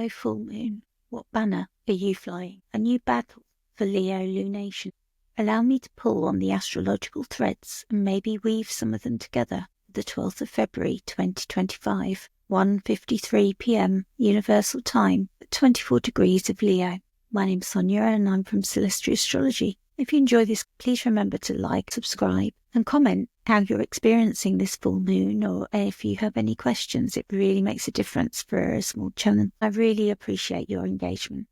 Leo full moon. What banner are you flying? A new battle for Leo lunation. Allow me to pull on the astrological threads and maybe weave some of them together. The 12th of February 2025, 1:53 p.m. Universal Time at 24 degrees of Leo. My name's Sonia and I'm from Celestia Astrology. If you enjoy this, please remember to like, subscribe and comment how you're experiencing this full moon, or if you have any questions. It really makes a difference for a small channel. I really appreciate your engagement.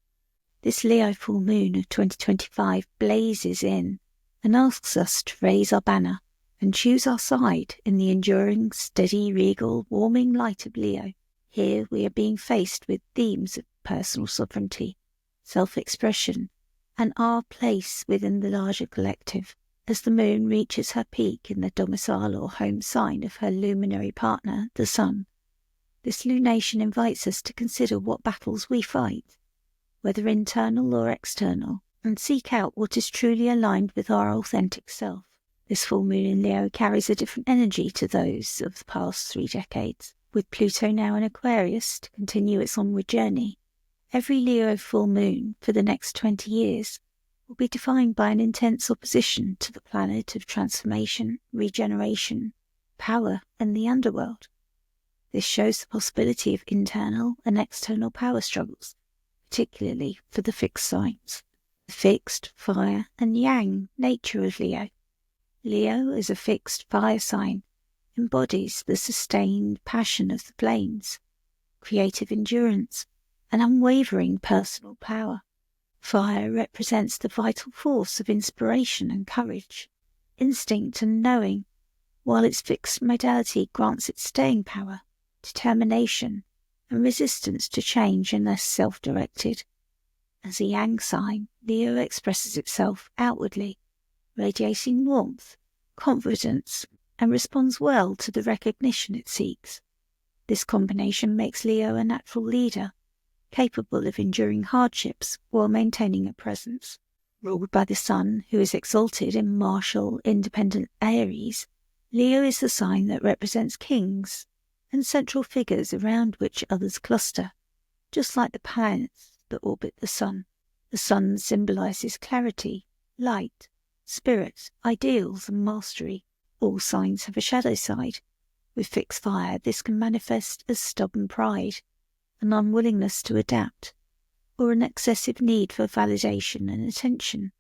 This Leo full moon of 2025 blazes in and asks us to raise our banner and choose our side in the enduring, steady, regal, warming light of Leo. Here we are being faced with themes of personal sovereignty, self-expression, and our place within the larger collective. As the moon reaches her peak in the domicile or home sign of her luminary partner, the sun, this lunation invites us to consider what battles we fight, whether internal or external, and seek out what is truly aligned with our authentic self. This full moon in Leo carries a different energy to those of the past 3 decades. With Pluto now in Aquarius to continue its onward journey, every Leo full moon for the next 20 years will be defined by an intense opposition to the planet of transformation, regeneration, power, and the underworld. This shows the possibility of internal and external power struggles, particularly for the fixed signs. The fixed, fire, and yang nature of Leo. Leo is a fixed fire sign, embodies the sustained passion of the flames, creative endurance, and unwavering personal power. Fire represents the vital force of inspiration and courage, instinct and knowing, while its fixed modality grants it staying power, determination, and resistance to change unless self-directed. As a yang sign, Leo expresses itself outwardly, radiating warmth, confidence, and responds well to the recognition it seeks. This combination makes Leo a natural leader, capable of enduring hardships while maintaining a presence. Ruled by the sun, who is exalted in martial, independent Aries, Leo is the sign that represents kings and central figures around which others cluster, just like the planets that orbit the sun. The sun symbolizes clarity, light, spirit, ideals, and mastery. All signs have a shadow side. With fixed fire, this can manifest as stubborn pride, an unwillingness to adapt, or an excessive need for validation and attention.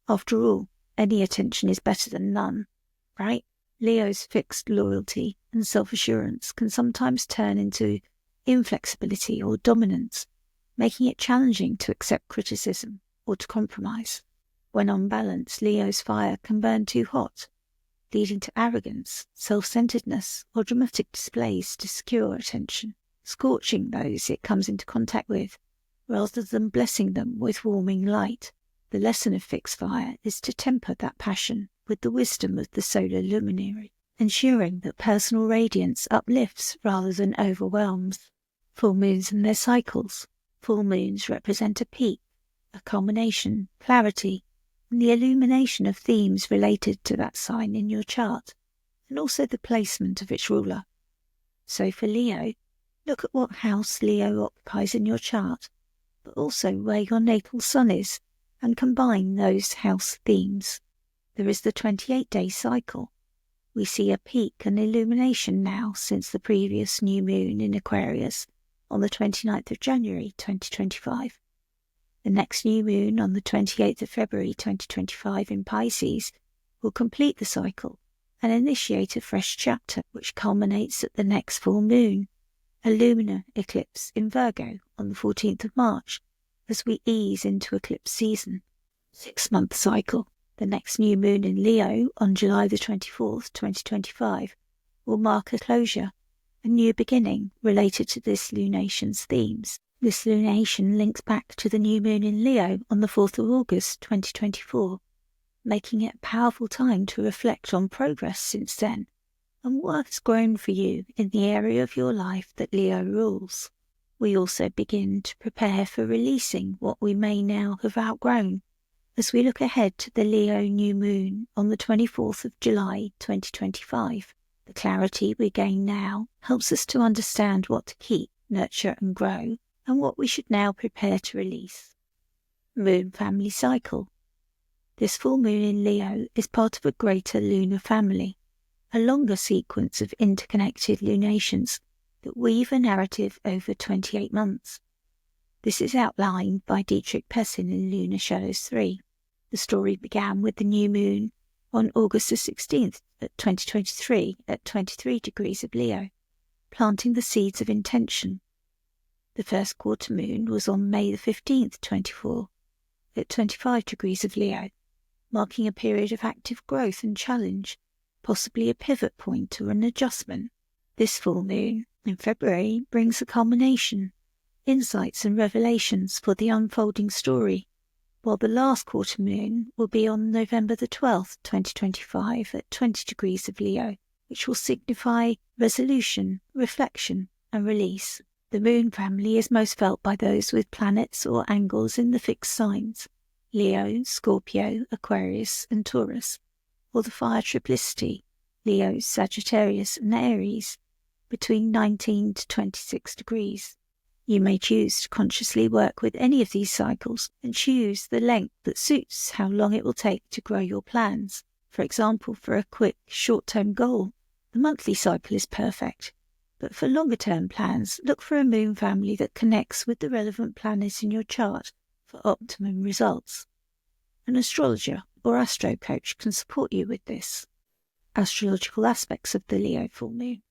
After all, any attention is better than none, right? Leo's fixed loyalty and self-assurance can sometimes turn into inflexibility or dominance, making it challenging to accept criticism or to compromise. When on balance, Leo's fire can burn too hot, leading to arrogance, self-centeredness, or dramatic displays to secure attention, scorching those it comes into contact with, rather than blessing them with warming light. The lesson of fixed fire is to temper that passion with the wisdom of the solar luminary, ensuring that personal radiance uplifts rather than overwhelms. Full moons and their cycles. Full moons represent a peak, a culmination, clarity, and the illumination of themes related to that sign in your chart, and also the placement of its ruler. So for Leo, look at what house Leo occupies in your chart, but also where your natal sun is, and combine those house themes. There is the 28-day cycle. We see a peak and illumination now since the previous new moon in Aquarius on the 29th of January 2025. The next new moon on the 28th of February 2025 in Pisces will complete the cycle and initiate a fresh chapter, which culminates at the next full moon, a lunar eclipse in Virgo on the 14th of March, as we ease into eclipse season. 6-month cycle. The next new moon in Leo on July the 24th, 2025 will mark a closure, a new beginning related to this lunation's themes. This lunation links back to the new moon in Leo on the 4th of August 2024, making it a powerful time to reflect on progress since then and what has grown for you in the area of your life that Leo rules. We also begin to prepare for releasing what we may now have outgrown as we look ahead to the Leo new moon on the 24th of July 2025. The clarity we gain now helps us to understand what to keep, nurture and grow, and what we should now prepare to release. Moon family cycle. This full moon in Leo is part of a greater lunar family, a longer sequence of interconnected lunations that weave a narrative over 28 months. This is outlined by Dietrich Pessin in Lunar Shadows 3. The story began with the new moon on August the 16th, 2023 at 23 degrees of Leo, planting the seeds of intention. The first quarter moon was on May the 15th, 24, at 25 degrees of Leo, marking a period of active growth and challenge, possibly a pivot point or an adjustment. This full moon in February brings a culmination, insights and revelations for the unfolding story, while the last quarter moon will be on November the 12th, 2025 at 20 degrees of Leo, which will signify resolution, reflection and release. The moon family is most felt by those with planets or angles in the fixed signs, Leo, Scorpio, Aquarius and Taurus, or the fire triplicity, Leo, Sagittarius and Aries, between 19 to 26 degrees. You may choose to consciously work with any of these cycles and choose the length that suits how long it will take to grow your plans. For example, for a quick, short-term goal, the monthly cycle is perfect. But for longer-term plans, look for a moon family that connects with the relevant planets in your chart for optimum results. An astrologer or astro coach can support you with this. Astrological aspects of the Leo full moon.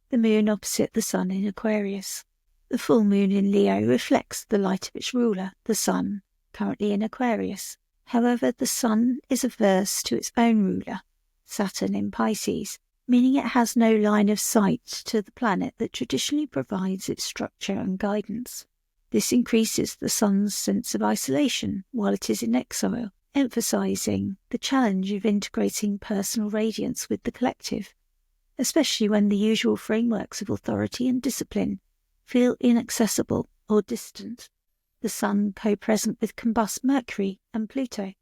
The moon opposite the sun in Aquarius. The full moon in Leo reflects the light of its ruler, the sun, currently in Aquarius. However, the sun is averse to its own ruler, Saturn in Pisces, meaning it has no line of sight to the planet that traditionally provides its structure and guidance. This increases the sun's sense of isolation while it is in exile, emphasizing the challenge of integrating personal radiance with the collective, especially when the usual frameworks of authority and discipline feel inaccessible or distant. The sun co-present with combust Mercury and Pluto.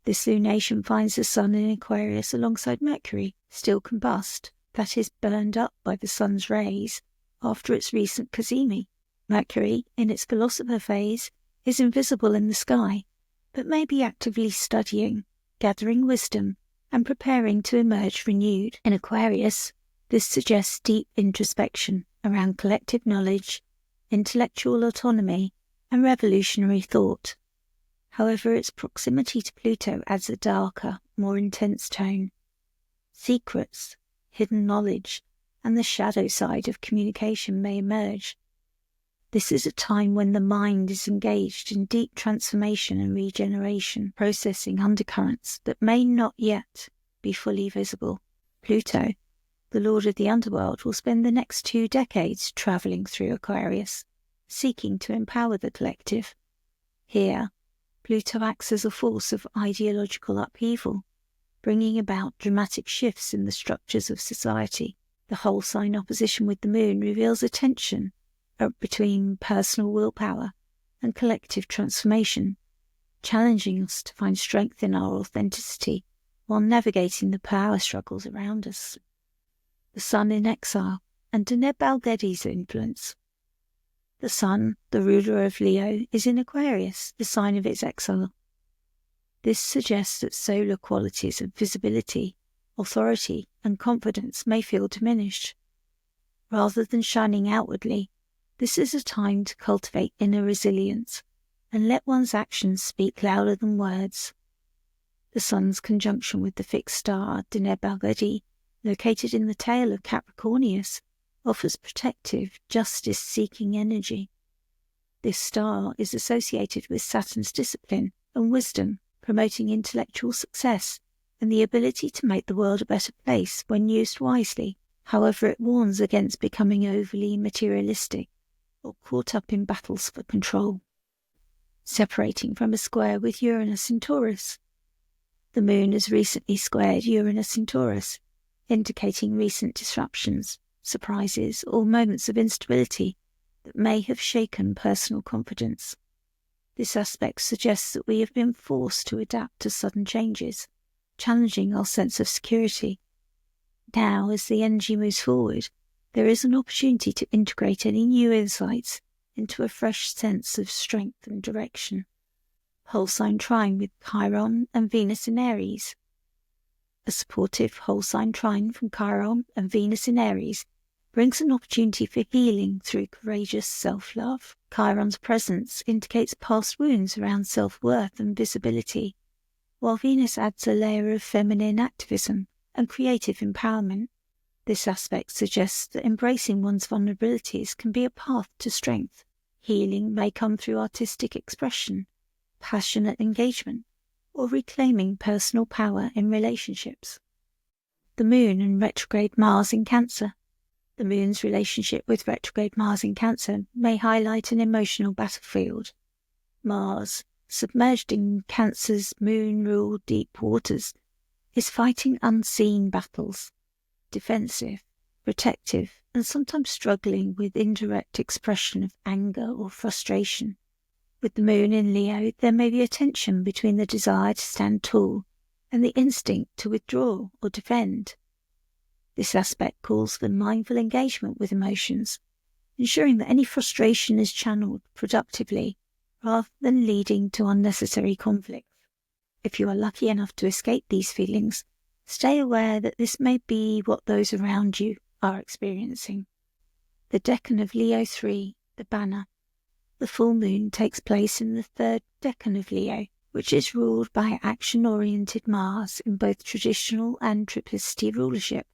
This lunation finds the sun in Aquarius alongside Mercury, still combust, that is burned up by the sun's rays after its recent cazimi. Mercury, in its philosopher phase, is invisible in the sky, but may be actively studying, gathering wisdom, and preparing to emerge renewed. In Aquarius, this suggests deep introspection around collective knowledge, intellectual autonomy, and revolutionary thought. However, its proximity to Pluto adds a darker, more intense tone. Secrets, hidden knowledge, and the shadow side of communication may emerge. This is a time when the mind is engaged in deep transformation and regeneration, processing undercurrents that may not yet be fully visible. Pluto, the lord of the underworld, will spend the next 2 decades travelling through Aquarius, seeking to empower the collective. Here, Pluto acts as a force of ideological upheaval, bringing about dramatic shifts in the structures of society. The whole sign opposition with the moon reveals a tension between personal willpower and collective transformation, challenging us to find strength in our authenticity while navigating the power struggles around us. The sun in exile and Deneb Al-Ghedi's influence. The sun, the ruler of Leo, is in Aquarius, the sign of its exile. This suggests that solar qualities of visibility, authority, and confidence may feel diminished. Rather than shining outwardly, this is a time to cultivate inner resilience and let one's actions speak louder than words. The sun's conjunction with the fixed star Deneb Al-Ghedi, located in the tail of Capricornius, offers protective, justice-seeking energy. This star is associated with Saturn's discipline and wisdom, promoting intellectual success and the ability to make the world a better place when used wisely. However, it warns against becoming overly materialistic or caught up in battles for control. Separating from a square with Uranus in Taurus. The moon has recently squared Uranus in Taurus, indicating recent disruptions, surprises, or moments of instability that may have shaken personal confidence. This aspect suggests that we have been forced to adapt to sudden changes, challenging our sense of security. Now, as the energy moves forward, there is an opportunity to integrate any new insights into a fresh sense of strength and direction. Whole sign trine with Chiron and Venus in Aries. A supportive whole sign trine from Chiron and Venus in Aries brings an opportunity for healing through courageous self-love. Chiron's presence indicates past wounds around self-worth and visibility, while Venus adds a layer of feminine activism and creative empowerment. This aspect suggests that embracing one's vulnerabilities can be a path to strength. Healing may come through artistic expression, passionate engagement, or reclaiming personal power in relationships. The Moon and retrograde Mars in Cancer. The Moon's relationship with retrograde Mars in Cancer may highlight an emotional battlefield. Mars, submerged in Cancer's moon-ruled deep waters, is fighting unseen battles, defensive, protective, and sometimes struggling with indirect expression of anger or frustration. With the Moon in Leo, there may be a tension between the desire to stand tall and the instinct to withdraw or defend. This aspect calls for mindful engagement with emotions, ensuring that any frustration is channeled productively rather than leading to unnecessary conflict. If you are lucky enough to escape these feelings, stay aware that this may be what those around you are experiencing. The Deccan of Leo 3, the banner. The full moon takes place in the third Deccan of Leo, which is ruled by action-oriented Mars in both traditional and triplicity rulership.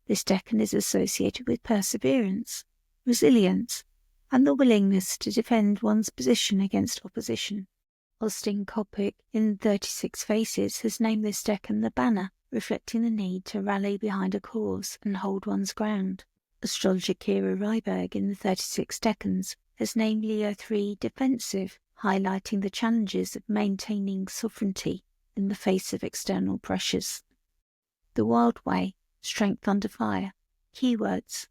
This Deccan is associated with perseverance, resilience, and the willingness to defend one's position against opposition. Austin Coppock in 36 Faces has named this Deccan the banner, reflecting the need to rally behind a cause and hold one's ground. Astrologer Kira Ryberg in the 36 Decans has named Leo 3 defensive, highlighting the challenges of maintaining sovereignty in the face of external pressures. The Wild Way, strength under fire. Keywords: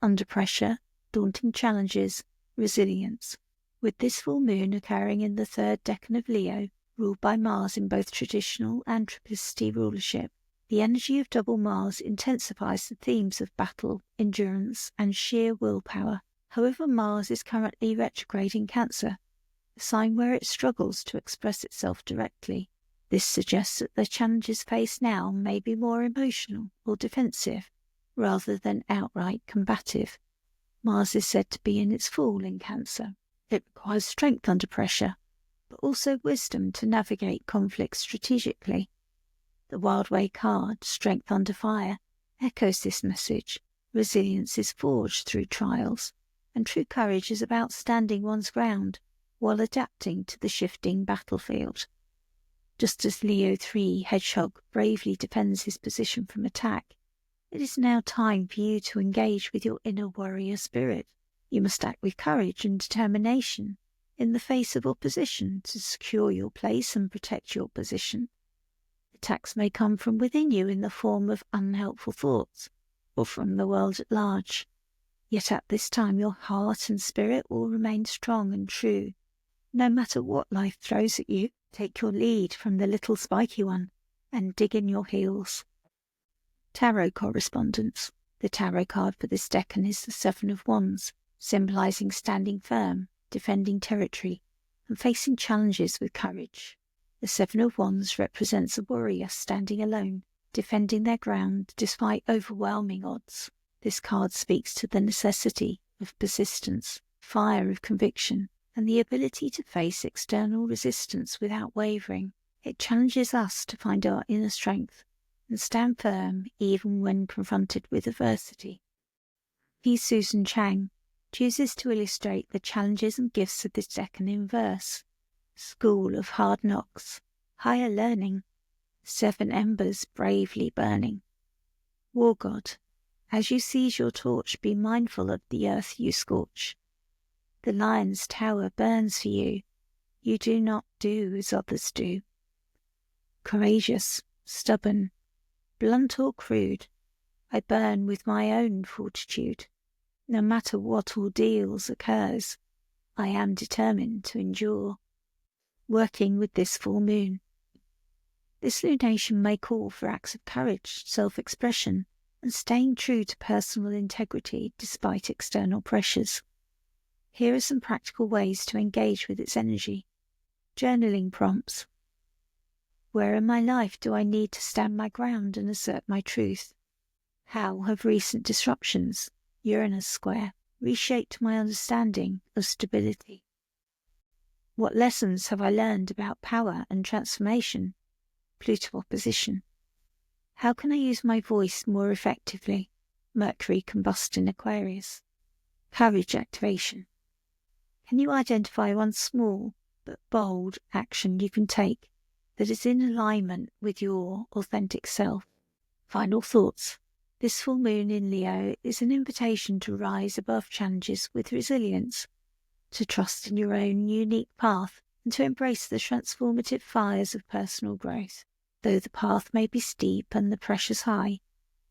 under pressure, daunting challenges, resilience. With this full moon occurring in the third Deccan of Leo, ruled by Mars in both traditional and triplicity rulership, the energy of double Mars intensifies the themes of battle, endurance, and sheer willpower. However, Mars is currently retrograde in Cancer, a sign where it struggles to express itself directly. This suggests that the challenges faced now may be more emotional or defensive, rather than outright combative. Mars is said to be in its full in Cancer. It requires strength under pressure, but also wisdom to navigate conflict strategically. The Wild Way card, strength under fire, echoes this message. Resilience is forged through trials, and true courage is about standing one's ground while adapting to the shifting battlefield. Just as Leo 3 Hedgehog bravely defends his position from attack, it is now time for you to engage with your inner warrior spirit. You must act with courage and determination in the face of opposition to secure your place and protect your position. Attacks may come from within you in the form of unhelpful thoughts, or from the world at large. Yet at this time your heart and spirit will remain strong and true. No matter what life throws at you, take your lead from the little spiky one and dig in your heels. Tarot correspondence. The tarot card for this Deccan is the Seven of Wands, symbolising standing firm, defending territory, and facing challenges with courage. The Seven of Wands represents a warrior standing alone, defending their ground despite overwhelming odds. This card speaks to the necessity of persistence, fire of conviction, and the ability to face external resistance without wavering. It challenges us to find our inner strength and stand firm even when confronted with adversity. P. Susan Chang chooses to illustrate the challenges and gifts of this Deccan in verse. School of hard knocks, higher learning, 7 embers bravely burning. War God, as you seize your torch, be mindful of the earth you scorch. The lion's tower burns for you. You do not do as others do. Courageous, stubborn, blunt or crude, I burn with my own fortitude. No matter what ordeals occurs, I am determined to endure. Working with this full moon. This lunation may call for acts of courage, self-expression, and staying true to personal integrity despite external pressures. Here are some practical ways to engage with its energy. Journaling prompts. Where in my life do I need to stand my ground and assert my truth? How have recent disruptions, Uranus square, reshaped my understanding of stability? What lessons have I learned about power and transformation? Pluto opposition. How can I use my voice more effectively? Mercury combust in Aquarius. Courage activation. Can you identify one small but bold action you can take that is in alignment with your authentic self? Final thoughts. This full moon in Leo is an invitation to rise above challenges with resilience, to trust in your own unique path, and to embrace the transformative fires of personal growth. Though the path may be steep and the pressures high,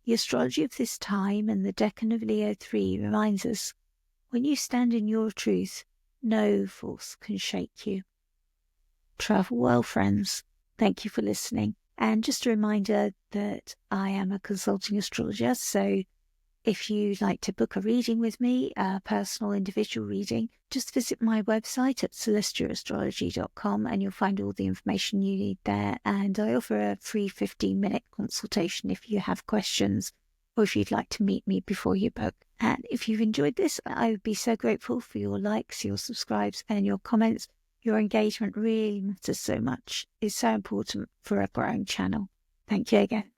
the astrology of this time and the Deccan of Leo 3 reminds us, when you stand in your truth, no force can shake you. Travel well, friends. Thank you for listening. And just a reminder that I am a consulting astrologer, so if you'd like to book a reading with me, a personal individual reading, just visit my website at celestiaastrology.com and you'll find all the information you need there. And I offer a free 15-minute consultation if you have questions or if you'd like to meet me before you book. And if you've enjoyed this, I would be so grateful for your likes, your subscribes and your comments. Your engagement really matters so much. It's so important for a growing channel. Thank you again.